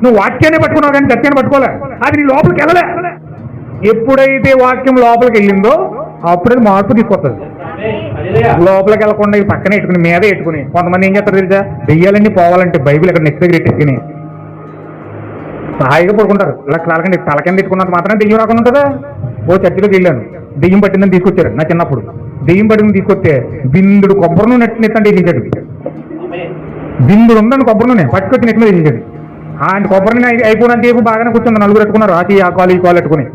నువ్వు వాక్యాన్ని పట్టుకున్నావు కానీ సత్యాన్ని పట్టుకోలే, అది నీ లోపలికి వెళ్ళలే. ఎప్పుడైతే వాక్యం లోపలికి వెళ్ళిందో అప్పుడే మార్పు తీసుకొస్తుంది. లోపలికి వెళ్ళకుండా ఈ పక్కనే పెట్టుకుని మీద పెట్టుకుని కొంతమంది ఏం చేస్తారు తెలుసా, దెయ్యాలన్నీ పోవాలంటే బైబిల్ ఇక్కడ నెక్స్ట్ దగ్గర ఎట్టుకుని హాయిగా పడుకుంటారు. ఇలా తల కింద పెట్టుకున్నంత మాత్రం దెయ్యం రాకుండా ఉంటుందా? ఓ చర్చిలోకి వెళ్ళాను, దెయ్యం పట్టిందని తీసుకొచ్చారు. నా చిన్నప్పుడు దెయ్యం పట్టిందని తీసుకొస్తే బిందుడు కొబ్బరి నూనె నెత్తంటే వేసించాడు. బిందుడు ఉందని కొబ్బరి నూనె పట్టుకొచ్చి నెత్తి మీద వేసించాడు. ఆయన కొబ్బరి నూనె అయిపోయినంత సేపు బాగానే కూర్చుంది, నలుగురు పెట్టుకున్నారు ఆ కాలు ఈ కాలు పెట్టుకుని.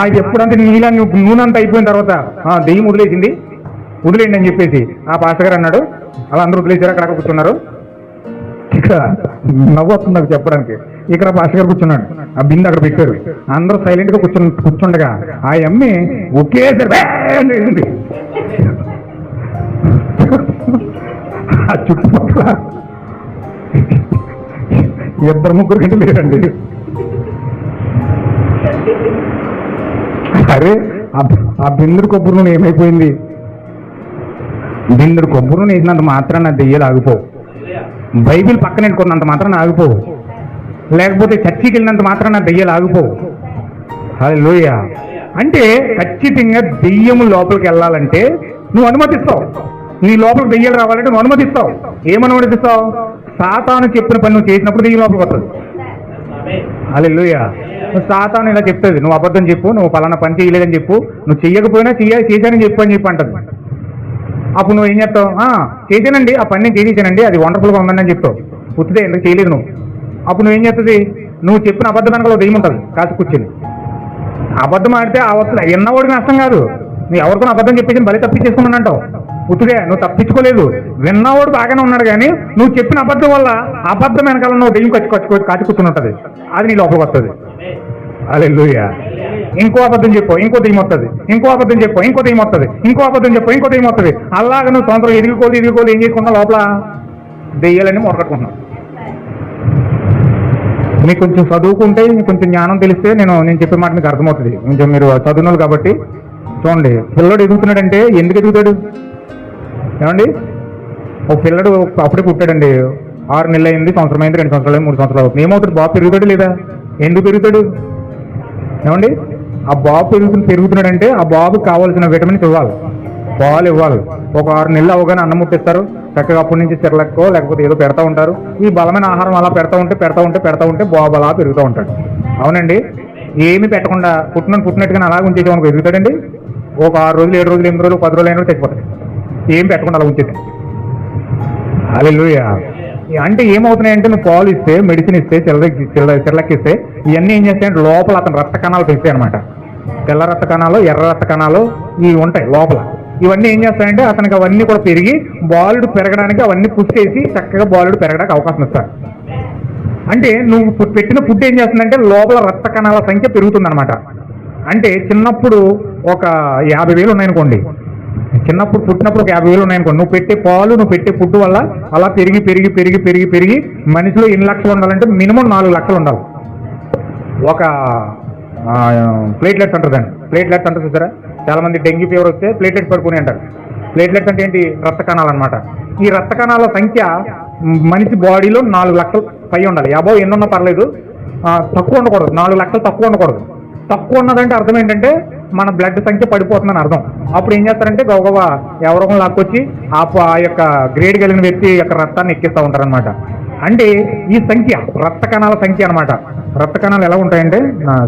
అది ఎప్పుడంటే నూనె అంతా అయిపోయిన తర్వాత దెయ్యం వదిలేసింది, వదిలేయండి అని చెప్పేసి ఆ పాస్టర్ గారు అన్నాడు. అలా అందరూ వదిలేసారు, అక్కడ కూర్చున్నారు. ఇక్కడ నవ్వు వస్తుంది నాకు చెప్పడానికి. ఇక్కడ పాస్టర్ గారు కూర్చున్నాడు, ఆ బిందు అక్కడ పెట్టారు. అందరూ సైలెంట్ గా కూర్చుండగా ఆ అమ్మి ఒకేసారి ఆ చుట్టుపక్కల 2-3 గంటలు లేరండి. అరే ఆ బిందుడు కొబ్బరి నూనె ఏమైపోయింది? బిందుడు కొబ్బరి నూనె వేసినంత మాత్రాన దెయ్యాలు ఆగిపోవు, బైబిల్ పక్కన పెట్టుకున్నంత మాత్రాన ఆగిపోవు, లేకపోతే చర్చికి వెళ్ళినంత మాత్రాన దెయ్యాలు ఆగిపోవు. హల్లెలూయా. అంటే ఖచ్చితంగా దెయ్యము లోపలికి వెళ్ళాలంటే నువ్వు అనుమతిస్తావు. నీ లోపలికి దెయ్యాలు రావాలంటే నువ్వు అనుమతిస్తావు. ఏమనుమతిస్తావు? సాతాను చెప్పిన పని నువ్వు చేసినప్పుడు దెయ్యం లోపలికి వస్తుంది. హల్లెలూయా. సాతాను ఇలా చెప్తుంది, నువ్వు అబద్ధం చెప్పు, నువ్వు పలానా పని చేయలేదని చెప్పు, నువ్వు చెయ్యకపోయినా చేశానని చెప్పు అని చెప్పి అంటది. అప్పుడు నువ్వు ఏం చెప్తావు? చేశానండి, ఆ పని నేను చేసేసానండి, అది వండర్ఫుల్గా ఉందని అని చెప్తావు. పుట్టితే ఎందుకు చేయలేదు నువ్వు. అప్పుడు నువ్వేం చేస్తుంది? నువ్వు చెప్పిన అబద్ధం వెనకాల దెయ్యం ఉంటుంది కాసి కూర్చొని. అబద్ధం ఆడితే ఆ వస్తుంది ఎన్నవాడికి నష్టం కాదు, నీ ఎవరికో అబద్ధం చెప్పేసి బలి తప్పించేసుకున్నాను అంటావు. పుట్టుగా నువ్వు తప్పించుకోలేదు, విన్నవాడు బాగానే ఉన్నాడు కానీ నువ్వు చెప్పిన అబద్ధం వల్ల అబద్ధం వెనకాల నువ్వు దెయ్యం కాచి కూర్చుని ఉంటుంది, అది నీ లోపలికి వస్తుంది. హల్లెలూయా. ఇంకో అబద్ధం చెప్పు, ఇంకో దెయ్యం వస్తుంది. ఇంకో అబద్ధం చెప్పు, ఇంకో దెయ్యం వస్తుంది. ఇంకో అబద్ధం చెప్పు, ఇంకో దెయ్యం వస్తుంది. అలాగే నువ్వు సంవత్సరం ఎదుగుకోలు ఏం చేసుకున్నావు? లోపల దెయ్యాలన్నీ మొరకట్టుకుంటున్నావు. మీకు కొంచెం చదువుకుంటే, కొంచెం జ్ఞానం తెలిస్తే నేను చెప్పే మాట మీకు అర్థమవుతుంది. కొంచెం మీరు చదువునాలు కాబట్టి చూడండి. పిల్లడు ఎదుగుతున్నాడంటే ఎందుకు ఎదుగుతాడు? ఏమండి, ఒక పిల్లడు అప్పుడే పుట్టాడండి, 6 నెలలు అయింది, సంవత్సరం అయింది, 2 సంవత్సరాలు అయింది, 3 సంవత్సరాలు అవుతుంది. ఏమవుతాడు? బాబు పెరుగుతాడు లేదా? ఎందుకు పెరుగుతాడు? ఏమండి, ఆ బాబు పెరుగుతున్నాడంటే ఆ బాబుకి కావాల్సిన విటమిన్స్ ఇవ్వాలి, పాలు ఇవ్వాలి. ఒక 6 నెలలు అవగానే అన్నం ముట్టిస్తారు, చక్కగా అప్పటి నుంచి చెరలక్కో లేకపోతే ఏదో పెడతా ఉంటారు. ఈ బలమైన ఆహారం అలా పెడతా ఉంటే బాబు అలా పెరుగుతూ ఉంటాడు. అవునండి, ఏమి పెట్టకుండా పుట్టినట్టుగా అలాగే ఉంచేది మనకు ఎదుగుతాడండి. ఒక 6 రోజులు, 7 రోజులు, 8 రోజులు, 10 రోజులు అయినా చచ్చిపోతాడు. ఏం పెట్టకుండా అలా ఉంచేది. హల్లెలూయా. అంటే ఏమవుతున్నాయంటే నువ్వు పాలు ఇస్తే, మెడిసిన్ ఇస్తే, చెరలెక్కిస్తే ఇవన్నీ ఏం చేస్తాయంటే లోపల అతను రక్త కణాలు పెంచుతాయి అనమాట. తెల్ల రక్త కణాలు, ఎర్ర రక్త కణాలు ఇవి ఉంటాయి లోపల. ఇవన్నీ ఏం చేస్తాయంటే అతనికి అవన్నీ కూడా పెరిగి బాలుడు పెరగడానికి అవన్నీ పుష్ చేసి చక్కగా బాలుడు పెరగడానికి అవకాశం ఇస్తారు. అంటే నువ్వు పెట్టిన ఫుడ్ ఏం చేస్తుందంటే లోపల రక్త కణాల సంఖ్య పెరుగుతుందన్నమాట. అంటే చిన్నప్పుడు ఒక 50,000 ఉన్నాయనుకోండి, చిన్నప్పుడు పుట్టినప్పుడు ఒక 50,000 ఉన్నాయనుకోండి, నువ్వు పెట్టే పాలు, నువ్వు పెట్టే ఫుడ్ వల్ల అలా పెరిగి మనిషిలో ఎన్ని లక్షలు ఉండాలంటే మినిమం 4 లక్షలు ఉండాలి. ఒక ప్లేట్లెట్స్ అంటారు దాన్ని, ప్లేట్లెట్స్ అంటారు చూసారా? చాలా మంది డెంగ్యూ ఫీవర్ వస్తే ప్లేట్లెట్స్ పడుకుని అంటారు. ప్లేట్లెట్స్ అంటే ఏంటి? రక్త కణాలు అనమాట. ఈ రక్త కణాల సంఖ్య మనిషి బాడీలో 4 లక్షలు పై ఉండాలి. 50 ఎన్ని ఉన్నా పర్లేదు, తక్కువ ఉండకూడదు. 4 లక్షలు తక్కువ ఉండకూడదు. తక్కువ ఉన్నదంటే అర్థం ఏంటంటే మన బ్లడ్ సంఖ్య పడిపోతుందని అర్థం. అప్పుడు ఏం చేస్తారంటే గౌగవ ఎవరొకరు లాక్కొచ్చి ఆ యొక్క గ్రేడ్ కలిగిన వ్యక్తి యొక్క రక్తాన్ని ఎక్కిస్తూ ఉంటారనమాట. అంటే ఈ సంఖ్య రక్త కణాల సంఖ్య అనమాట. రక్త కణాలు ఎలా ఉంటాయంటే,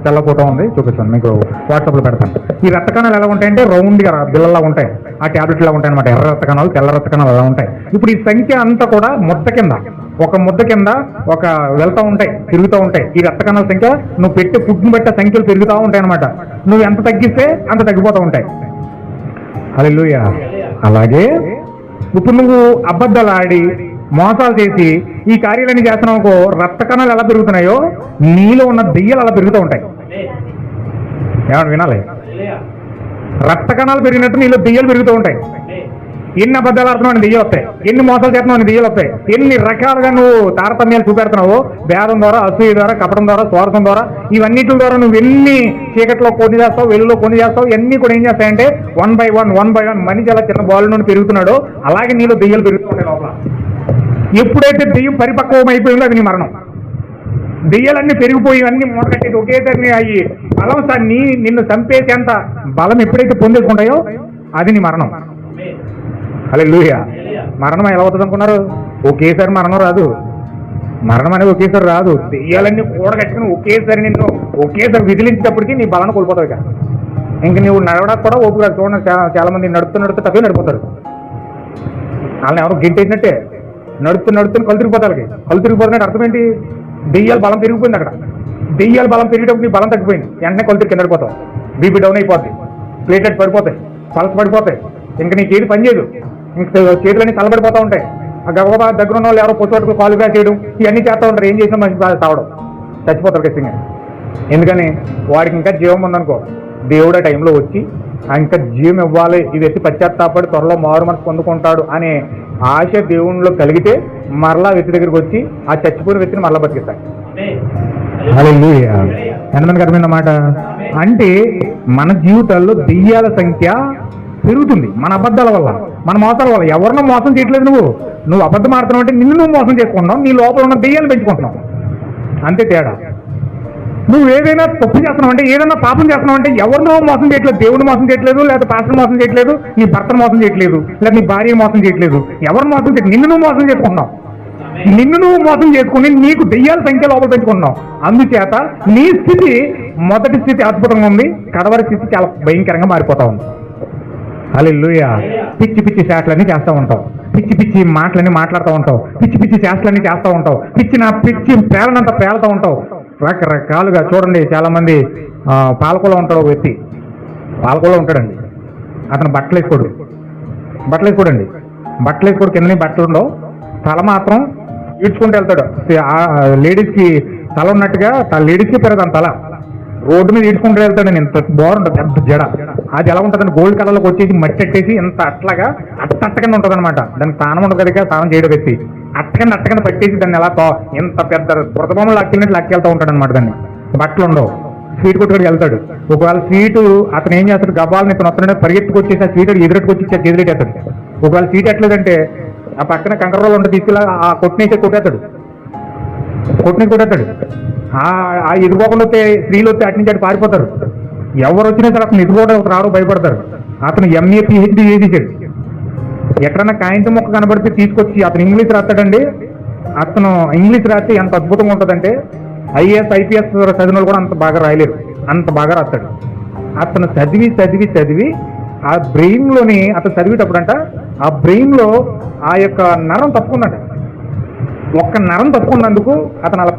తెల్ల ఫోటో ఉంది చూపిస్తాను మీకు, వాట్సాప్లో పెడతాను. ఈ రక్త కణాలు ఎలా ఉంటాయంటే రౌండ్గా బిల్లలా ఉంటాయి, ఆ ట్యాబ్లెట్ లా ఉంటాయి అనమాట. ఎర్ర రక్త కణాలు, తెల్ల రక్త కణాలు ఎలా ఉంటాయి. ఇప్పుడు ఈ సంఖ్య అంతా కూడా ఒక ముద్ద కింద వెళ్తూ ఉంటాయి, తిరుగుతూ ఉంటాయి. ఈ రక్త కణాల సంఖ్య నువ్వు పెట్టే ఫుడ్ని బట్టి సంఖ్యలు పెరుగుతూ ఉంటాయి అనమాట. నువ్వు ఎంత తగ్గిస్తే అంత తగ్గిపోతూ ఉంటాయి. హల్లెలూయా. అలాగే ఇప్పుడు నువ్వు అబద్ధాలు ఆడి మోసాలు చేసి ఈ కార్యాలన్నీ చేస్తున్నావు, రక్త కణాలు ఎలా పెరుగుతున్నాయో నీలో ఉన్న దెయ్యాలు అలా పెరుగుతూ ఉంటాయి. ఏమన్నా వినాలి? రక్త కణాలు పెరిగినట్టు నీలో దెయ్యాలు పెరుగుతూ ఉంటాయి. ఎన్ని అబద్ధాలు ఆడుతున్నావు దెయ్యాలు వస్తాయి, ఎన్ని మోసాలు చేస్తున్నావు దెయ్యాలు వస్తాయి. ఎన్ని రకాలుగా నువ్వు తారతమ్యాలు చూపెడుతున్నావు, భేదం ద్వారా, అసూయ ద్వారా, కపటం ద్వారా, స్వార్థం ద్వారా, ఇవన్నిటి ద్వారా నువ్వు ఎన్ని చీకట్లో కొన్ని చేస్తావు, వెలుగులో కొన్ని చేస్తావు. ఇవన్నీ కూడా ఏం చేస్తాయంటే 1 by 1 మనిషి అలా చిన్న బాల్ నుండి పెరుగుతున్నాడో అలాగే నీలో దెయ్యాలు పెరుగుతూ ఉంటాయి లోపల. ఎప్పుడైతే దెయ్యం పరిపక్వం అయిపోయిందో అది నీ మరణం. దెయ్యాలన్నీ పెరిగిపోయి అన్ని మూటకట్టేది ఒకేసారి అయ్యి బలం నిన్ను చంపేసేంత బలం ఎప్పుడైతే పొందేసుకుంటాయో అది నీ మరణం. హల్లెలూయా. మరణం ఎలా అవుతుంది అనుకున్నారు? ఒకేసారి మరణం రాదు. మరణం అనేది ఒకేసారి రాదు. దెయ్యాలన్నీ కూడగట్టుకుని ఒకేసారి విదిలించేటప్పటికి నీ బలాన్ని కోల్పోతావు. ఇక ఇంక నువ్వు నడవడానికి కూడా ఓపిక కాదు. చూడండి, చాలా మంది నడుస్తూ తప్పే నడిపోతారు. వాళ్ళని ఎవరు గింటేసినట్టే నడుస్తూ కళ్ళు తిరిగిపోతారు. కళ్ళు తిరిగిపోతున్నట్టు అర్థం ఏంటి? దెయ్యాల బలం పెరిగిపోయింది. అక్కడ దెయ్యాల బలం పెరిగేటప్పుడు నీ బలం తగ్గిపోయింది. వెంటనే కళ్ళు తిరిగి కింద పడిపోతావు. బీపీ డౌన్ అయిపోద్ది, ప్లేటెట్ పడిపోతాయి, పల్స్ పడిపోతాయి. ఇంక నీకు ఏది పని చేయదు. ఇంక చేతులన్నీ తలబడిపోతూ ఉంటాయి. ఆ గబగబా దగ్గర ఉన్న వాళ్ళు ఎవరో పొచ్చుకు కాలు బ్యాక్ చేయడం ఇవన్నీ చేస్తూ ఉంటారు. ఏం చేసినా మంచి బాధ తావడం, చచ్చిపోతారు ఖచ్చితంగా. ఎందుకని? వాడికి ఇంకా జీవం ఉందనుకో, దేవుడు ఆ టైంలో వచ్చి ఇంకా జీవం ఇవ్వాలి, ఈ వ్యక్తి పశ్చాత్తాపడి త్వరలో మారు మనసు పొందుకుంటాడు అనే ఆశ దేవునిలో కలిగితే మరలా వ్యక్తి దగ్గరికి వచ్చి ఆ చచ్చిపోయిన వ్యక్తిని మరలా బతికిస్తాడు. హల్లెలూయా. ఎంతమందికి అర్థమైందన్నమాట? అంటే మన జీవితాల్లో దెయ్యాల సంఖ్య పెరుగుతుంది మన అబద్ధాల వల్ల, మన మోసాల వల్ల. ఎవరినో మోసం చేయట్లేదు. నువ్వు అబద్ధం ఆడుతున్నావు అంటే నిన్ను నువ్వు మోసం చేసుకుంటున్నావు, నీ లోపల ఉన్న దెయ్యాలు పెంచుకుంటున్నావు. అంతే తేడా. నువ్వు ఏదైనా తప్పు చేస్తున్నావు అంటే, ఏదైనా పాపం చేస్తున్నావు అంటే ఎవరినో మోసం చేయట్లేదు. దేవుడిని మోసం చేయట్లేదు, లేదా పాస్టర్ మోసం చేయట్లేదు, నీ భర్తను మోసం చేయట్లేదు, లేదా నీ భార్య మోసం చేయట్లేదు. ఎవరు మోసం చేయట్లేదు, నిన్ను నువ్వు మోసం చేసుకుంటున్నావు. నిన్ను నువ్వు మోసం చేసుకుని నీకు దెయ్యాల సంఖ్య లోపల పెంచుకుంటున్నావు. అందుచేత నీ స్థితి మొదటి స్థితి అద్భుతంగా ఉంది, కడవరి స్థితి చాలా భయంకరంగా మారిపోతా ఉంది. హల్లెలూయా. పిచ్చి శాస్త్రాలన్నీ చేస్తూ ఉంటావు, పిచ్చి మాటలన్నీ మాట్లాడుతూ ఉంటావు, పిచ్చి శాస్త్రాలన్నీ చేస్తూ ఉంటావు, పిచ్చి ప్రేరణంతా పేలుతూ ఉంటావు. రకరకాలుగా చూడండి. చాలా మంది పాలకులో ఉంటాడు. ఒక వ్యక్తి పాలకులో ఉంటాడండి. అతను బట్టలు వేసుకోడండి. కిందని బట్టలు ఉండవు, తల మాత్రం ఈడ్చుకుంటూ వెళ్తాడు. లేడీస్కి తల ఉన్నట్టుగా లేడీస్కి పెరగదు తల, రోడ్డు మీద ఈడ్చుకుంటూ వెళ్తాడు. ఇంత బాగుంటుంది, పెద్ద జడ. అది ఎలా ఉంటుందని గోల్డ్ కలర్లోకి వచ్చేసి మట్టి పెట్టేసి ఇంత అట్లాగా అట్టగా ఉంటుంది అనమాట. దానికి స్థానం ఉండదు కదా, స్నానం చేయడం వ్యక్తి అట్టగా పట్టేసి దాన్ని ఎలా ఇంత పెద్ద బురదబొమ్మలు లాక్కెళ్ళినట్టు లాక్కెళ్తూ ఉంటాడు అనమాట. దాన్ని బట్టలు ఉండవు. స్వీట్ కొట్టుకొని వెళ్తాడు. ఒకవేళ స్వీటు అతను ఏం చేస్తాడు, గబాలని ఇతను వస్తున్నాడు, పరిగెత్తుకొచ్చేసి ఆ స్వీట్ ఎదురెట్టుకొచ్చి ఎదురెట్టేస్తాడు. ఒకవేళ స్వీట్ ఎట్లేదంటే ఆ పక్కన కంకర్రోలు ఉంటే తీసుకెళ్ళి ఆ కొట్టేస్తాడు. ఆ ఎదుర్కోకుండా వస్తే స్త్రీలు వస్తే అటు నుంచి అటు పారిపోతారు. ఎవరు వచ్చినా సరే అతను ఎదుర్కోవడం రారు, భయపడతారు. అతను MA PhD చేసేసాడు. ఎక్కడన్నా కాయింట్ మొక్క కనబడితే తీసుకొచ్చి అతను ఇంగ్లీష్ రాస్తాడండి. అతను ఇంగ్లీష్ రాస్తే ఎంత అద్భుతంగా ఉంటుందంటే IAS IPS చదివిన కూడా అంత బాగా రాయలేరు, అంత బాగా రాస్తాడు. అతను చదివి ఆ బ్రెయిన్లోని అతను చదివేటప్పుడంట ఆ బ్రెయిన్లో ఆ యొక్క నరం తప్పుకుందంట. ఒక్క నరం తప్పుకున్నందుకు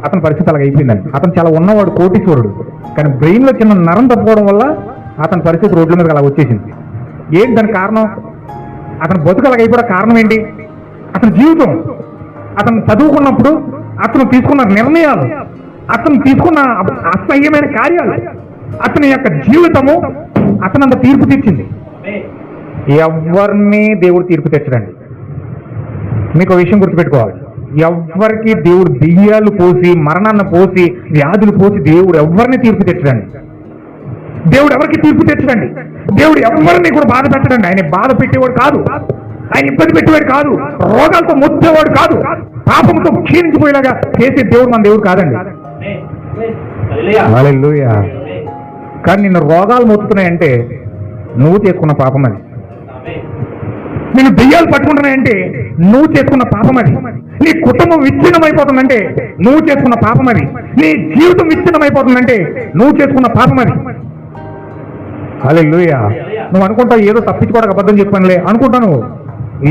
అతని పరిస్థితి అలాగ అయిపోయిందండి. అతను చాలా ఉన్నవాడు, కోటీశ్వరుడు, కానీ బ్రెయిన్లో చిన్న నరం తప్పుకోవడం వల్ల అతని పరిస్థితి రోడ్ల మీద అలా వచ్చేసింది. ఏంటి దానికి కారణం? అతను బతుకు అలాగ అయిపోవడం కారణం ఏంటి? అతని జీవితం, అతను చదువుకున్నప్పుడు అతను తీసుకున్న నిర్ణయాలు, అతను తీసుకున్న అసహ్యమైన కార్యాలు, అతని యొక్క జీవితము అతనంత తీర్పు తెచ్చింది. ఎవరిని దేవుడు తీర్పు తెచ్చడండి. మీకు ఒక విషయం గుర్తుపెట్టుకోవాలి. ఎవ్వరికి దేవుడు దెయ్యాలు పోసి, మరణాన్ని పోసి, వ్యాధులు పోసి దేవుడు ఎవరిని తీర్పు తెచ్చడండి. దేవుడు ఎవరికి తీర్పు తెచ్చడండి. దేవుడు ఎవరిని కూడా బాధ పెట్టడండి. ఆయన బాధ పెట్టేవాడు కాదు, ఆయన ఇబ్బంది పెట్టేవాడు కాదు, రోగాలతో ముచ్చేవాడు కాదు, పాపంతో క్షీణించిపోయేలాగా చేసే దేవుడు మన దేవుడు కాదండి. హల్లెలూయా. కానీ నిన్ను రోగాలు మొత్తుతున్నాయంటే నువ్వు చేసుకున్న పాపం అది. నేను దెయ్యాలు పట్టుకుంటున్నాయంటే నువ్వు చేసుకున్న పాపం అది. నీ కుటుంబం విచ్ఛిన్నమైపోతుందంటే నువ్వు చేసుకున్న పాపం అది. నీ జీవితం విచ్ఛిన్నమైపోతుందంటే నువ్వు చేసుకున్న పాపం అది. హల్లెలూయా. నువ్వు అనుకుంటావు ఏదో తప్పించుకోవడానికి అబద్ధం చెప్పానులే అనుకుంటాను.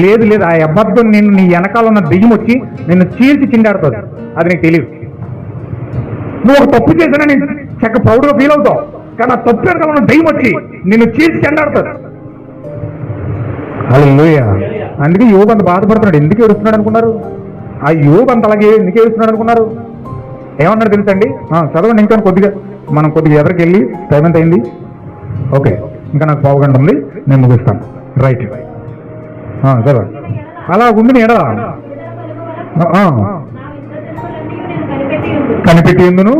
లేదు, ఆ అబద్ధం నిన్ను నీ వెనకాల ఉన్న దెయ్యం వచ్చి నిన్ను చీల్చి చిండాడుతుంది. అది నీకు తెలియదు. నువ్వు ఒక తప్పు చేసినా నేను చక్క ప్రౌడ్గా ఫీల్ అవుతావు, కానీ ఆ తప్పు వెనకాల ఉన్న దెయ్యం వచ్చి నిన్ను చీల్చి చెండాడుతుంది. హల్లెలూయా. అందుకే యోబు అంత బాధపడుతున్నాడు. ఎందుకు ఏడుస్తున్నాడు అనుకున్నారు? ఆ యోబు అంత అలాగే ఎందుకు ఏడుస్తున్నాడు అనుకున్నారు? ఏమన్నాడు తెలుసండి? చదవండి. ఇంకా మనం కొద్దిగా ఎదరికి వెళ్ళి టైం ఎంత అయింది? ఓకే, ఇంకా నాకు పావుగంట ఉంది, నేను ముగిస్తాను. రైట్, చదవండి. అలా ఉంది నీ ఎడల కనిపెట్టి ఎందును,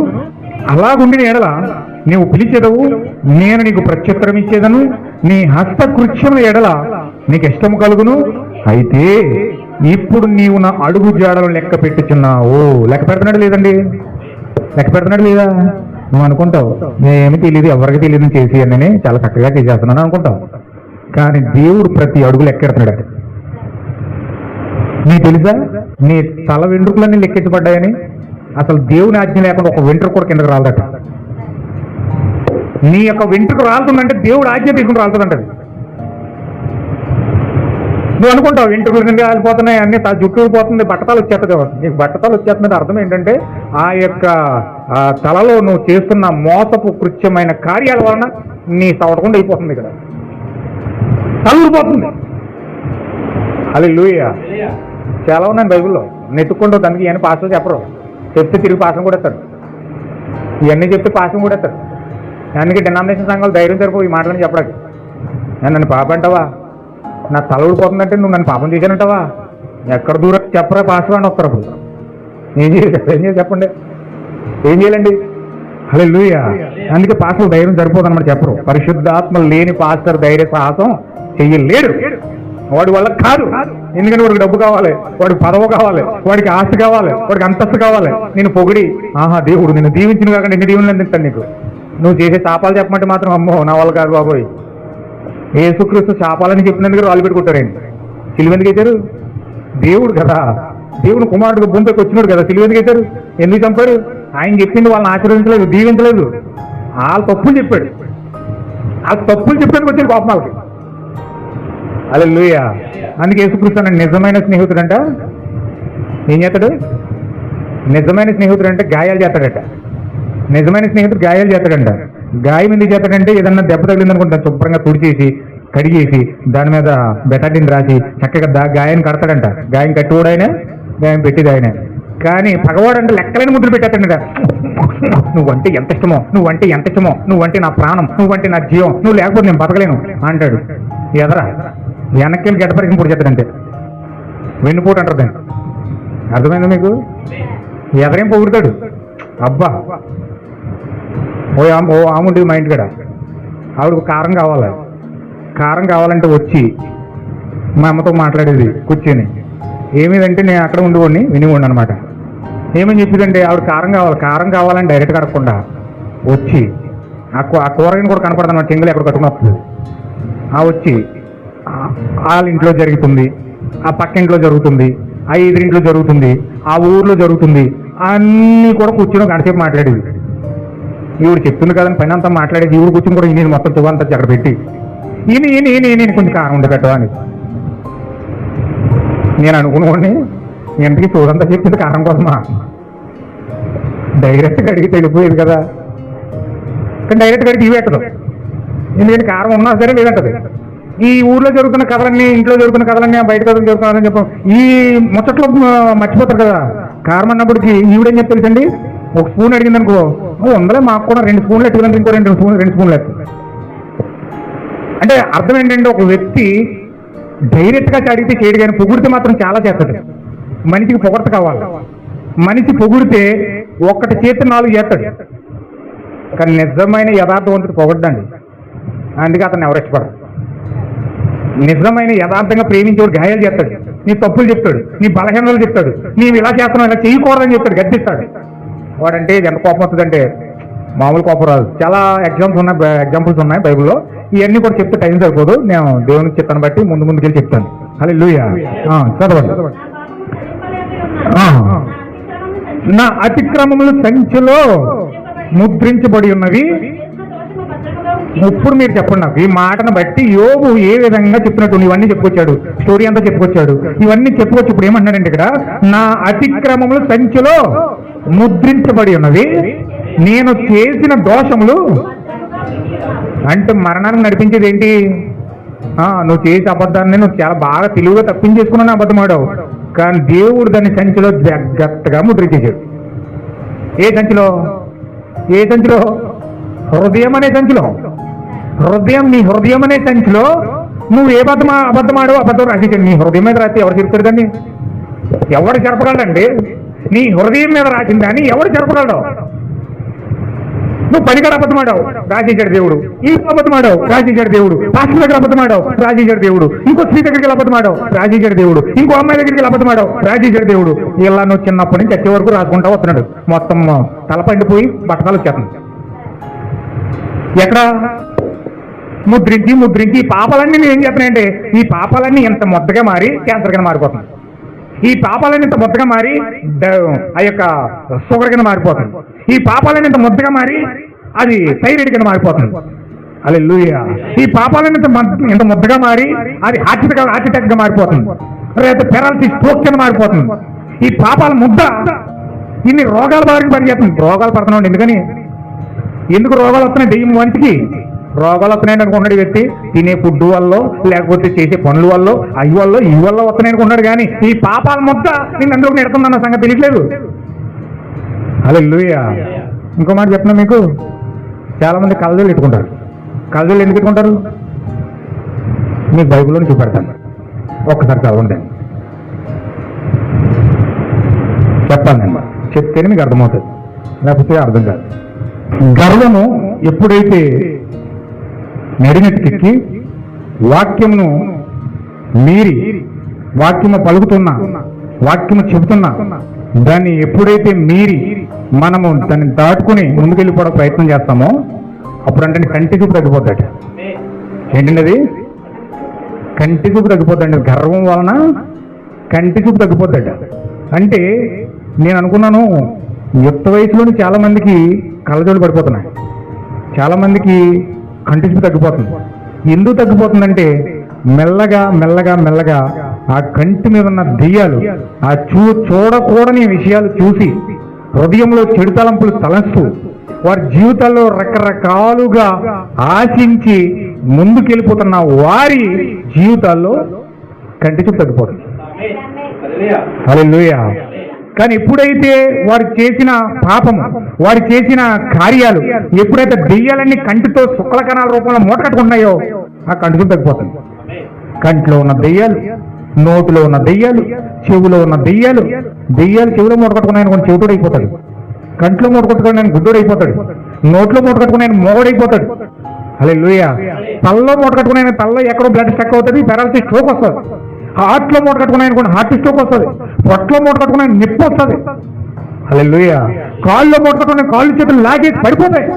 అలాగుండి నీ ఎడల నీవు పిలిచేదవు, నేను నీకు ప్రత్యుత్తరం ఇచ్చేదను, నీ హస్తకృత్యముల ఎడల నీకు ఇష్టము కలుగును. అయితే ఇప్పుడు నీవు నా అడుగు జాడలు లెక్క పెట్టుచున్నావు. లెక్క పెడుతున్నాడు లేదండి? లెక్క పెడుతున్నాడు లేదా? నువ్వు అనుకుంటావు ఏమి తెలియదు, ఎవరికి తెలియదు చేసి అని చాలా చక్కగా చేసేస్తున్నాను అనుకుంటావు. కానీ దేవుడు ప్రతి అడుగు లెక్కెడుతున్నాడు. నీకు తెలుసా నీ తల వెంట్రుకలన్నీ లెక్కించబడ్డాయని? అసలు దేవుని ఆజ్ఞ లేకుండా ఒక వెంట్రుక కూడా కిందకు రాలదట. నీ యొక్క వెంట్రుక రాలుతుందంటే దేవుడు ఆజ్ఞ తీసుకుని రాలుతుందంటది. నువ్వు అనుకుంటావు వెంట్రుకలు కింద కాలిపోతున్నాయి, అన్ని జుట్టు పోతుంది, బట్టతాలు వచ్చేస్తుంది. నీకు బట్టతాలు వచ్చేస్తున్నది అర్థం ఏంటంటే ఆ యొక్క తలలో నువ్వు చేస్తున్న మోసపు కృత్యమైన కార్యాల వలన నీ సవటకుండా అయిపోతుంది, ఇక్కడ తలూరిపోతుంది. హల్లెలూయా. చాలా ఉన్నాయి బైబిల్లో, నెత్తుకుంటూ దానికి ఇవన్నీ పాసం చెప్పరు, చెప్తే తిరిగి పాసం కూడా ఇస్తారు. ఇవన్నీ చెప్తే పాసం కూడా ఇస్తారు. అందుకే డినామినేషన్ సంఘాలు ధైర్యం సరిపో ఈ మాటలని చెప్పడానికి. నన్ను పాప అంటావా, నా తల ఊడిపోతుందంటే నువ్వు నన్ను పాపం చేశానంటావా? ఎక్కడ దూరం చెప్పరా పాసం అని వస్తారు. అప్పుడు ఏం చేయాలి చెప్పండి, ఏం చేయాలండి? హల్లెలూయా. అందుకే పాస్టర్ ధైర్యం సరిపోదన్నమాట చెప్పరు. పరిశుద్ధాత్మ లేని పాస్టర్ ధైర్య సాహసం చెయ్యలేడు. వాడి వల్ల కాదు. ఎందుకంటే వాడికి డబ్బు కావాలి, వాడికి పదవి కావాలి, వాడికి ఆస్తి కావాలి, వాడికి అంతస్తు కావాలి. నేను పొగిడి దేవుడు నిన్ను దీవించిన కాకుండా ఎన్ని దీవులు అందిస్తాను నీకు. నువ్వు చేసే శాపాలు చెప్పమంటే మాత్రం అమ్మో నా వాళ్ళు కాదు బాబోయ్. యేసుక్రీస్తు శాపాలని చెప్పినందుకు వాళ్ళు పెట్టుకుంటారండి. సిలువ ఎందుకు వేశారు? దేవుడు కదా, దేవుని కుమారుడు భూమిపైకి వచ్చినాడు కదా, సిలువ ఎందుకు వేశారు? ఎందుకు చంపారు? ఆయన చెప్పింది వాళ్ళని ఆశీర్వదించలేదు, దీవించలేదు. వాళ్ళ తప్పులు చెప్పాడు. వాళ్ళ తప్పులు చెప్పడానికి వచ్చాడు కోపం వాళ్ళకి. హల్లెలూయా. అందుకే యేసుక్రీస్తు అన్నాడు నిజమైన స్నేహితుడు అంట ఏం చేస్తాడు? నిజమైన స్నేహితుడు అంటే గాయాలు చేస్తాడట. నిజమైన స్నేహితుడు గాయాలు చేస్తాడంట. గాయం ఎందుకు చేస్తాడంటే ఏదన్నా దెబ్బ తగిలిందనుకుంటా శుభ్రంగా తుడిచేసి కడిగేసి దాని మీద బెటాడిన్ రాసి చక్కగా గాయాన్ని కడతాడంట. గాయం కట్టుకోడు ఆయన, గాయం పెట్టిది ఆయన. కానీ పగవాడు అంటే లెక్కలేని ముద్దులు పెట్టేస్తాడంట. నువ్వంటే ఎంత ఇష్టమో, నువ్వంటే ఎంత ఇష్టమో, నువ్వంటే నా ప్రాణం, నువ్వంటే నా జీవం, నువ్వు లేకపోతే నేను బతకలేను అంటాడు. ఎదరా వెనక్కి గడ్డపరికి పొడి చేస్తాడంటే వెన్నుపోటు అంటారు దాన్ని. అర్థమైందా మీకు? ఎదరేం పొగుడుతాడు. అబ్బా ఓ ఆమె ఉంటుంది మా ఇంటి కాడ, ఆవిడకు కారం కావాలి. కారం కావాలంటే వచ్చి మా అమ్మతో మాట్లాడేది కూర్చొని. ఏమిదంటే నేను అక్కడ ఉండిపోండి వినివ్వండి అనమాట. ఏమని చెప్పేదంటే ఆవిడ కారం కావాలని డైరెక్ట్గా అడగకుండా వచ్చి ఆ కూరగాయని కూడా కనపడదన్నమాట. చెంగులు ఎక్కడ కట్టుకుని వస్తుంది. వచ్చి వాళ్ళ ఇంట్లో జరుగుతుంది, ఆ పక్క ఇంట్లో జరుగుతుంది, ఆ ఎదురింట్లో జరుగుతుంది, ఆ ఊర్లో జరుగుతుంది, అన్నీ కూడా కూర్చొని ఒక గంటసేపు మాట్లాడేది. ఈవిడ చెప్తుంది కదని పైన అంతా మాట్లాడేది. ఈవిడ కూర్చొని కూడా ఈయన మొత్తం తువ్వంతా అక్కడ పెట్టి ఈయన కొంచెం కారం ఉండి పెట్టవని నేను అనుకునేవాడిని. ఇంటికి చూడంతా చెప్పింది కారం కోసమా? డైరెక్ట్గా అడిగి తెలిపోయేది కదా. కానీ డైరెక్ట్గా అడిగి ఇవి పెట్టదు. ఎందుకంటే కారం ఉన్నా సరే లేదంటది. ఈ ఊర్లో జరుగుతున్న కథలన్నీ, ఇంట్లో జరుగుతున్న కథలన్నీ, బయట కథలు జరుగుతున్నారని చెప్పాం. ఈ ముచ్చట్లో మర్చిపోతారు కదా. కారం అన్నప్పటికీ ఈవిడేం చెప్పి తెలుసండి, ఒక స్పూన్ అడిగింది అనుకో, ఉందలే మాకు కూడా 2 స్పూన్లు ఎట్టుకుంటే ఇంకో 2 స్పూన్లు ఎత్తు. అంటే అర్థం ఏంటంటే ఒక వ్యక్తి డైరెక్ట్గా అడిగితే చేయడు, కానీ పొగిడితే మాత్రం చాలా చేస్తాడు. మనిషికి పొగడత కావాలి. మనిషి పొగిడితే ఒక్కటి చేతి 4 చేస్తాడు. కానీ నిజమైన యథార్థవంతుడు పొగడ్డండి. అందుకే అతను ఎవరు ఇష్టపడరు. నిజమైన యథార్థంగా ప్రేమించేవాడు గాయాలు చేస్తాడు, నీ తప్పులు చెప్తాడు, నీ బలహీనతలు చెప్తాడు, నీవు ఇలా చేస్తున్నావు ఇలా చేయకూడదని చెప్తాడు, గద్దిస్తాడు. వాడంటే ఎంత కోపం వస్తుందంటే మామూలు కోపం రాదు. చాలా ఎగ్జాంపుల్స్ ఉన్నాయి బైబిల్లో. ఇవన్నీ కూడా చెప్తే టైం సరిపోదు. నేను దేవునికి చెప్తాను బట్టి ముందుకెళ్ళి చెప్తాను. హల్లెలూయా. చదవండి. నా అతిక్రమములు సంఖ్యలో ముద్రించబడి ఉన్నవి. ఇప్పుడు మీరు చెప్పండి నాకు, ఈ మాటను బట్టి యోబు ఏ విధంగా చెప్పినట్టు ఇవన్నీ చెప్పుకొచ్చాడు, స్టోరీ అంతా చెప్పుకొచ్చాడు, ఇవన్నీ చెప్పుకొచ్చి ఇప్పుడు ఏమన్నాడంటే ఇక్కడ నా అతిక్రమములు సంఖ్యలో ముద్రించబడి ఉన్నవి, నేను చేసిన దోషములు. అంటే మరణానికి నడిపించేది ఏంటి? నువ్వు చేసే అబద్ధాన్ని నువ్వు చాలా బాగా తెలివిగా తప్పించేసుకున్నాను అబద్ధమాడావు. కానీ దేవుడు దాన్ని సంచిలో జాగ్రత్తగా ముద్రించేశాడు. ఏ సంచిలో? హృదయం అనే సంచిలో. నీ హృదయం అనే సంచిలో నువ్వు ఏ అబద్ధమాడో అబద్ధం రాసేసాడు. నీ హృదయం మీద రాస్తే ఎవరు చెప్తారు దాన్ని? ఎవరు జరపగలడండి? నీ హృదయం మీద రాసింది అని ఎవరు జరపగలడు? నువ్వు పనికాడ అబద్ధమాడావు, రాజేశాడు దేవుడు. ఈ అబద్ధమాడావు, రాజేశాడు దేవుడు. పాస్టర్ దగ్గర అబద్ధమాడావు, రాజేశాడు దేవుడు. ఇంకో స్త్రీ దగ్గరికి వెళ్ళి అబద్ధమాడావు, రాజేశాడు దేవుడు. ఇంకో అమ్మాయి దగ్గరికి వెళ్ళి అబద్ధమాడావు, రాజేశాడు దేవుడు. ఇలా నువ్వు చిన్నప్పటి నుంచి వచ్చే వరకు రాసుకుంటా వస్తున్నాడు. మొత్తం తలపండిపోయి బట్టకాలు వచ్చేస్తుంది. ఎక్కడ ముద్రించి ముద్రించి ఈ పాపాలన్నీ నేను ఏం చేస్తున్నాయంటే, ఈ పాపాలన్నీ ఇంత మొద్దగా మారి క్యాన్సర్ కింద మారిపోతుంది. ఈ పాపాలన్నీ ఇంత మొద్దగా మారి ఆ యొక్క షుగర్ కింద మారిపోతుంది. ఈ పాపాలన్నీ ఇంత ముద్దగా మారి అది థైరాయిడ్ కింద మారిపోతుంది. హల్లెలూయా. ఈ పాపాలన్నీ ఇంత ముద్దగా మారి అది హార్ట్ అటాక్ గా మారిపోతుంది, లేదా పెరాలసిస్ స్ట్రోక్ కింద మారిపోతుంది. ఈ పాపాల ముద్ద ఇన్ని రోగాల బారికి పనిచేస్తుంది. రోగాలు పడుతున్నాడు. ఎందుకు రోగాలు వస్తున్నాయి? దెయ్యం వంటికి రోగాలు వస్తున్నాయని అనుకున్నాడు వ్యక్తి. తినే ఫుడ్ వల్ల, లేకపోతే చేసే పనుల వల్ల, అవి వల్ల ఈ వల్ల వస్తున్నాయి అనుకున్నాడు. కానీ ఈ పాపాల ముద్ద నేను అందులో నెడుతుందన్న సంగతి తెలియట్లేదు. హల్లెలూయా. ఇంకో మాట చెప్తున్నా మీకు, చాలా మంది కళ్ళజోళ్ళు పెట్టుకుంటారు. కళ్ళజోళ్ళు ఎందుకు పెట్టుకుంటారు? మీకు బైబిల్లోని చూపెడతాను, ఒక్కసారి చదవండి. చెప్పాను నేను, చెప్తేనే మీకు అర్థమవుతుంది, లేకపోతే అర్థం కాదు. గర్వము ఎప్పుడైతే నడినెత్తికెక్కి వాక్యమును మీరి, వాక్యము పలుకుతున్నా, వాక్యము చెబుతున్నా, దాన్ని ఎప్పుడైతే మీరి మనము దాన్ని దాటుకుని ముందుకెళ్ళిపోవడం ప్రయత్నం చేస్తామో అప్పుడంటే కంటి చూపు తగ్గిపోతాడు. ఏంటండి అది? కంటి చూపు తగ్గిపోతాడు. గర్వం వలన కంటి చూపు తగ్గిపోతాడు. అంటే నేను అనుకున్నాను, యుక్త వయసులోని చాలా మందికి కళ్ళజోడు పడిపోతున్నాయి, చాలా మందికి కంటి చూపు తగ్గిపోతుంది. ఎందుకు తగ్గిపోతుందంటే మెల్లగా మెల్లగా మెల్లగా ఆ కంటి మీద ఉన్న దెయ్యాలు, ఆ చూడకూడని విషయాలు చూసి హృదయంలో చెడు తలంపులు తలస్తూ వారి జీవితాల్లో రకరకాలుగా ఆశించి ముందుకెళ్ళిపోతున్న వారి జీవితాల్లో కంటి చూపు తగ్గిపోతుంది. హల్లెలూయా. కానీ ఎప్పుడైతే వారు చేసిన పాపము, వారు చేసిన కార్యాలు, ఎప్పుడైతే దెయ్యాలన్నీ కంటితో శుక్ల కణాల రూపంలో మూట కట్టుకుంటున్నాయో ఆ కంటి చూపు తగ్గిపోతుంది. కంటిలో ఉన్న దెయ్యాలు, నోటిలో ఉన్న దెయ్యాలు, చెవులో ఉన్న దెయ్యాలు. దెయ్యాలు చెవిలో మూట కట్టుకున్నాయని కొన్ని చెవితోడు అయిపోతాడు, కంట్లో మూట కట్టుకుని గుడ్డోడు అయిపోతాడు, నోట్లో మూట కట్టుకుని మోగడైపోతాడు. హల్లెలూయా. తలలో మూట కట్టుకుని తలలో ఎక్కడో బ్లడ్ స్టక్ అవుతుంది, పెరాలసిస్ స్ట్రోక్ వస్తుంది. హార్ట్లో మూట కట్టుకున్నాయి అనుకోండి, హార్ట్ స్ట్రోక్ వస్తుంది. పొట్టలో మూట కట్టుకున్నాయి నొప్పి వస్తుంది. హల్లెలూయా. కాళ్ళలో మూట కట్టుకునే కాళ్ళు చేతులు లాగేసి పడిపోతాయి.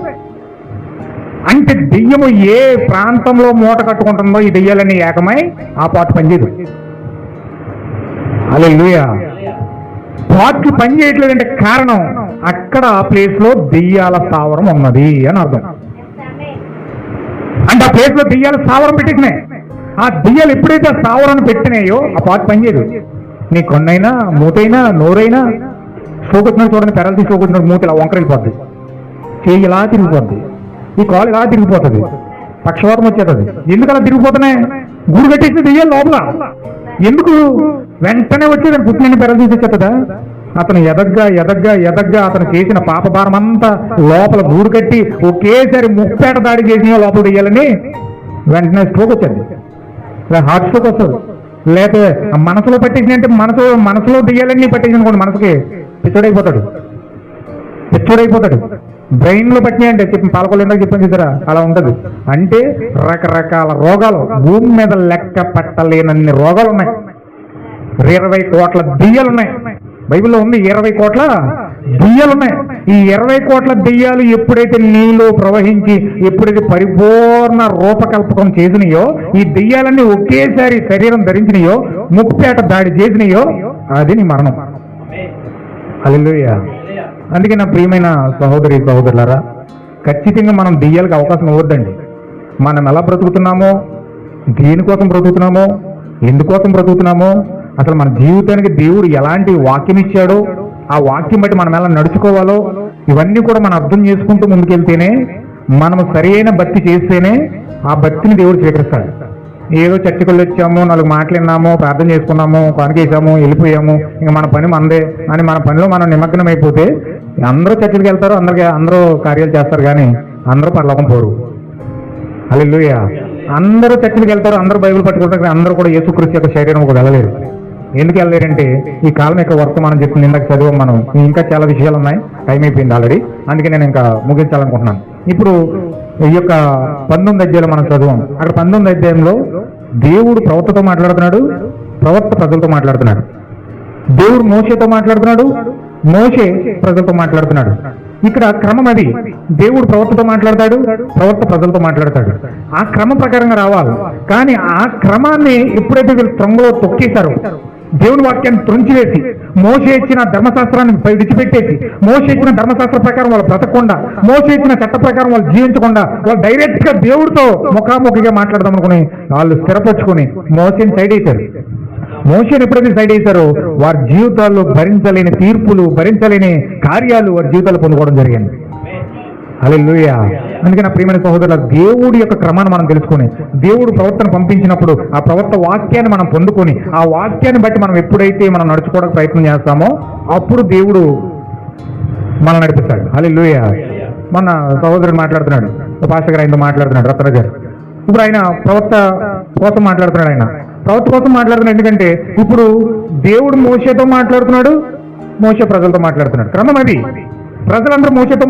అంటే దెయ్యము ఏ ప్రాంతంలో మూట కట్టుకుంటుందో ఈ దెయ్యాలన్నీ ఏకమై ఆ పాటు పనిచేయదు. హల్లెలూయా. పార్ట్లు పని చేయట్లేదంటే కారణం అక్కడ ఆ ప్లేస్ లో దెయ్యాల స్థావరం ఉన్నది అని అర్థం. అంటే ఆ ప్లేస్ లో దెయ్యాల స్థావరం పెట్టేసినాయి. ఆ దెయ్యాలు ఎప్పుడైతే ఆ స్థావరాన్ని పెట్టినాయో ఆ పార్ట్ పనిచేయదు. నీ కొన్నైనా, మూతైనా, నోరైనా, స్ట్రోక్ వచ్చినట్టు చూడండి, పెరాలసిస్ స్ట్రోక్ వచ్చినట్టు మూత ఇలా వంకర వెళ్ళిపోద్ది, చెయ్యి ఇలా తిరిగిపోద్ది, ఈ కాలు ఇలా తిరిగిపోతుంది, పక్షవాతం వచ్చేస్తుంది. ఎందుకు అలా తిరిగిపోతున్నాయి? గూడు కట్టేసిన దెయ్యాలు లోపల. ఎందుకు? వెంటనే వచ్చేదాన్ని పుట్టిన పెరాలసిస్ వచ్చేస్తుందా? అతను ఎదగ్గా ఎదగ్గా ఎదగ్గా అతను చేసిన పాప భారం అంతా లోపల గూడు కట్టి ఒకేసారి ముప్పేట దాడి చేసిన లోపల దెయ్యాలని వెంటనే స్ట్రోక్ వచ్చేది, హార్ట్ స్ట్రోక్ వస్తుంది. లేకపోతే మనసులో పట్టేసినంటే మనసులో దెయ్యాలన్నీ పట్టేసిననుకోండి, మనసుకి పిచ్చోడైపోతాడు. బ్రెయిన్ లో పట్టినాయి అంటే పాలకొల్లు ఎందుకు చెప్పని చూసారా, అలా ఉంటది. అంటే రకరకాల రోగాలు, భూమి మీద లెక్క పట్టలేనన్ని రోగాలు ఉన్నాయి. 20 కోట్ల దెయ్యాలున్నాయి. బైబిల్లో ఉంది 20 కోట్ల దెయ్యాలున్నాయి. ఈ 20 కోట్ల దెయ్యాలు ఎప్పుడైతే నీలో ప్రవహించి, ఎప్పుడైతే పరిపూర్ణ రూపకల్పకం చేసినాయో, ఈ దెయ్యాలన్నీ ఒకేసారి శరీరం ధరించినాయో, ముప్పేట దాడి చేసినాయో, అది నీ మరణం. హల్లెలూయా. అందుకే నా ప్రియమైన సహోదరి సహోదరులారా, ఖచ్చితంగా మనం దెయ్యాలకు అవకాశం ఇవ్వద్దండి. మనం ఎలా బ్రతుకుతున్నామో, దేనికోసం బ్రతుకుతున్నామో, ఎందుకోసం బ్రతుకుతున్నామో, అసలు మన జీవితానికి దేవుడు ఎలాంటి వాక్యం ఇచ్చాడో, ఆ వాక్యం బట్టి మనం ఎలా నడుచుకోవాలో, ఇవన్నీ కూడా మనం అర్థం చేసుకుంటూ ముందుకెళ్తేనే, మనము సరైన భక్తి చేస్తేనే ఆ భక్తిని దేవుడు స్వీకరిస్తాడు. ఏదో చర్చకులు వచ్చాము, 4 మాటలు విన్నాము, ప్రార్థన చేసుకున్నాము, కానుకేసాము, వెళ్ళిపోయాము, ఇంకా మన పని మనదే అని మన పనిలో మనం నిమగ్నం అయిపోతే అందరూ చర్చలకు వెళ్తారు, అందరూ కార్యాలు చేస్తారు, కానీ అందరూ పరలోకం పోరు. హల్లెలూయా. అందరూ చర్చలకు వెళ్తారు, అందరూ బైబిల్ పట్టుకుంటారు, అందరూ కూడా యేసుక్రీస్తు యొక్క శరీరం ఒక వెళ్ళలేరు. ఎందుకు వెళ్ళలేరంటే ఈ కాలం యొక్క వర్తమానం చెప్పింది ఇందాక చదివాం మనం. ఇంకా చాలా విషయాలు ఉన్నాయి, టైం అయిపోయింది ఆల్రెడీ, అందుకే నేను ఇంకా ముగించాలనుకుంటున్నాను. ఇప్పుడు ఈ యొక్క 19 అధ్యాయంలో మనం చదువాం. అక్కడ 19 అధ్యాయంలో దేవుడు ప్రవక్తతో మాట్లాడుతున్నాడు, ప్రవక్త ప్రజలతో మాట్లాడుతున్నాడు. దేవుడు మోషేతో మాట్లాడుతున్నాడు, మోషే ప్రజలతో మాట్లాడుతున్నాడు. ఇక్కడ క్రమం అది. దేవుడు ప్రవక్తతో మాట్లాడతాడు, ప్రవక్త ప్రజలతో మాట్లాడతాడు. ఆ క్రమ ప్రకారంగా రావాలి. కానీ ఆ క్రమాన్ని ఎప్పుడైతే వీళ్ళు త్రొంగలో తొక్కేశారో, దేవుని వాక్యాన్ని త్రుంచివేసి మోషే ఇచ్చిన ధర్మశాస్త్రాన్ని విడిచిపెట్టేసి, మోషే ఇచ్చిన ధర్మశాస్త్ర ప్రకారం వాళ్ళు బ్రతకకుండా, మోషే ఇచ్చిన చట్ట ప్రకారం వాళ్ళు జీవించకుండా, వాళ్ళు డైరెక్ట్ గా దేవుడితో ముఖాముఖిగా మాట్లాడదాం అనుకుని వాళ్ళు స్థిరపరచుకుని మోషేని సైడ్ వేశారు. మోషేని ఎప్పుడైతే సైడ్ చేశారో వారి జీవితాల్లో భరించలేని తీర్పులు, భరించలేని కార్యాలు వారి జీవితాలు పొందుకోవడం జరిగింది. హల్లెలూయా. అందుకే నా ప్రియమైన సహోదరుల, దేవుడి యొక్క క్రమాన్ని మనం తెలుసుకొని, దేవుడు ప్రవక్తను పంపించినప్పుడు ఆ ప్రవక్త వాక్యాన్ని మనం పొందుకొని, ఆ వాక్యాన్ని బట్టి మనం ఎప్పుడైతే మనం నడుచుకోవడానికి ప్రయత్నం చేస్తామో అప్పుడు దేవుడు మనం నడిపిస్తాడు. హల్లెలూయా. మన సహోదరుడు మాట్లాడుతున్నాడు, పాస్టర్ గారు ఆయనతో మాట్లాడుతున్నాడు, రత్న గారు. ఇప్పుడు ఆయన ప్రవక్త కోసం మాట్లాడుతున్నాడు. ఆయన ప్రవక్త కోసం మాట్లాడుతున్నాడు. ఎందుకంటే ఇప్పుడు దేవుడు మోషేతో మాట్లాడుతున్నాడు, మోషే ప్రజలతో మాట్లాడుతున్నాడు. క్రమం అది. ప్రజలందరూ మోషేతో